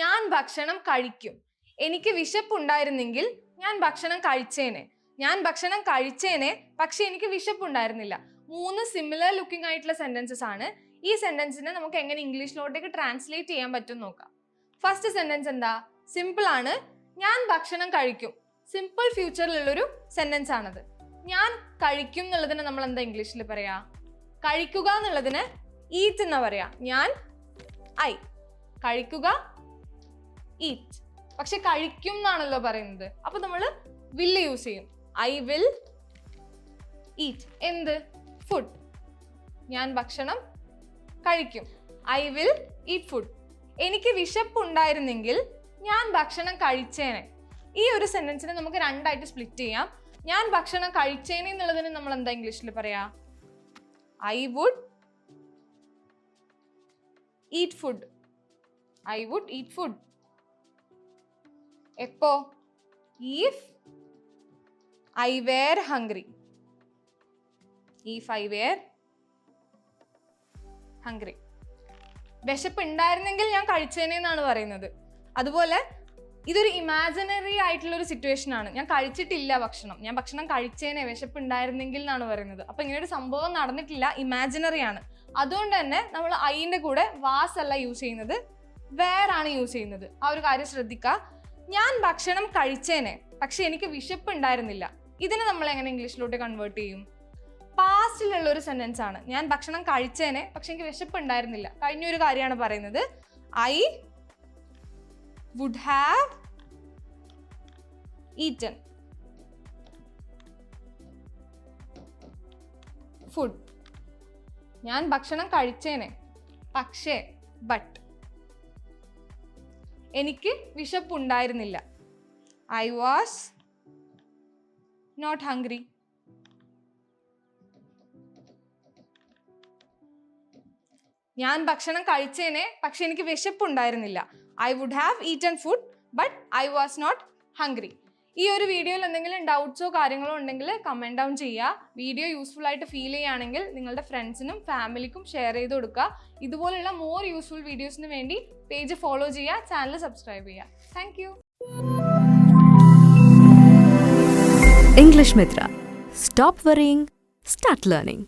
ഞാൻ ഭക്ഷണം കഴിക്കും. എനിക്ക് വിശപ്പുണ്ടായിരുന്നെങ്കിൽ ഞാൻ ഭക്ഷണം കഴിച്ചേനെ. ഞാൻ ഭക്ഷണം കഴിച്ചേനെ, പക്ഷെ എനിക്ക് വിശപ്പുണ്ടായിരുന്നില്ല. 3 സിമിലർ ലുക്കിംഗ് ആയിട്ടുള്ള സെന്റൻസസ് ആണ്. ഈ സെന്റൻസിനെ നമുക്ക് എങ്ങനെ ഇംഗ്ലീഷിലോട്ടേക്ക് ട്രാൻസ്ലേറ്റ് ചെയ്യാൻ പറ്റും നോക്കാം. ഫസ്റ്റ് സെന്റൻസ് എന്താ? സിമ്പിൾ ആണ്. ഞാൻ ഭക്ഷണം കഴിക്കും. സിമ്പിൾ ഫ്യൂച്ചറിലുള്ളൊരു സെന്റൻസ് ആണത്. ഞാൻ കഴിക്കും എന്നുള്ളതിന് നമ്മൾ എന്താ ഇംഗ്ലീഷിൽ പറയാ? കഴിക്കുക എന്നുള്ളതിന് ഈറ്റ് എന്നാ പറയാ. ഞാൻ ഐ കഴിക്കുക, ഈറ്റ്. പക്ഷെ കഴിക്കും എന്നാണല്ലോ പറയുന്നത്. അപ്പൊ നമ്മൾ വില്ല് യൂസ് ചെയ്യും. I will eat. എന്ത്? ഫുഡ്. ഞാൻ ഭക്ഷണം കഴിക്കും. I will eat food. എനിക്ക് വിശപ്പുണ്ടായിരുന്നെങ്കിൽ ഞാൻ ഭക്ഷണം കഴിച്ചേനെ. ഈ ഒരു സെന്റൻസിനെ നമുക്ക് രണ്ടായിട്ട് സ്പ്ലിറ്റ് ചെയ്യാം. ഞാൻ ഭക്ഷണം കഴിച്ചേനെ എന്നുള്ളതിന് നമ്മൾ എന്താ ഇംഗ്ലീഷിൽ പറയാ? I would eat food. I would eat food. എപ്പോ? If I were hungry. If I were hungry. വിശപ്പ് ഉണ്ടായിരുന്നെങ്കിൽ ഞാൻ കഴിച്ചേനെ എന്നാണ് പറയുന്നത്. അതുപോലെ ഇതൊരു ഇമാജിനറി ആയിട്ടുള്ള ഒരു സിറ്റുവേഷൻ ആണ്. ഞാൻ കഴിച്ചിട്ടില്ല ഭക്ഷണം, ഞാൻ ഭക്ഷണം കഴിച്ചേനെ, വിശപ്പ് ഉണ്ടായിരുന്നെങ്കിൽ എന്നാണ് പറയുന്നത്. അപ്പൊ ഇങ്ങനെ ഒരു സംഭവം നടന്നിട്ടില്ല, ഇമാജിനറി ആണ്. അതുകൊണ്ട് തന്നെ നമ്മൾ ഐന്റെ കൂടെ വാസ് അല്ല യൂസ് ചെയ്യുന്നത്, വേർ ആണ് യൂസ് ചെയ്യുന്നത്. ആ ഒരു കാര്യം ശ്രദ്ധിക്കുക. ഞാൻ ഭക്ഷണം കഴിച്ചേനെ, പക്ഷെ എനിക്ക് വിശപ്പ് ഉണ്ടായിരുന്നില്ല. ഇതിനെ നമ്മൾ എങ്ങനെ ഇംഗ്ലീഷിലോട്ട് കൺവേർട്ട് ചെയ്യും? പാസ്റ്റിലുള്ള ഒരു സെന്റൻസ് ആണ്. ഞാൻ ഭക്ഷണം കഴിച്ചേനെ, പക്ഷെ എനിക്ക് വിശപ്പ് ഉണ്ടായിരുന്നില്ല. കഴിഞ്ഞൊരു കാര്യമാണ് പറയുന്നത്. I would have eaten food. ഞാൻ ഭക്ഷണം കഴിച്ചേനെ, പക്ഷേ ബട്ട് എനിക്ക് വിശപ്പുണ്ടായിരുന്നില്ല. I was not hungry. ഞാൻ ഭക്ഷണം കഴിച്ചേനെ, പക്ഷെ എനിക്ക് വിശപ്പുണ്ടായിരുന്നില്ല. I would have eaten food, but I was not hungry. ഈ ഒരു വീഡിയോയിൽ എന്തെങ്കിലും ഡൗട്ട്സോ കാര്യങ്ങളോ ഉണ്ടെങ്കിൽ കമൻറ്റ് ഡൗൺ ചെയ്യുക. വീഡിയോ യൂസ്ഫുൾ ആയിട്ട് ഫീൽ ചെയ്യുകയാണെങ്കിൽ നിങ്ങളുടെ ഫ്രണ്ട്സിനും ഫാമിലിക്കും ഷെയർ ചെയ്ത് കൊടുക്കുക. ഇതുപോലുള്ള മോർ യൂസ്ഫുൾ വീഡിയോസിന് വേണ്ടി പേജ് ഫോളോ ചെയ്യുക, ചാനൽ സബ്സ്ക്രൈബ് ചെയ്യുക. Thank you. English Mitra. Stop worrying, start learning.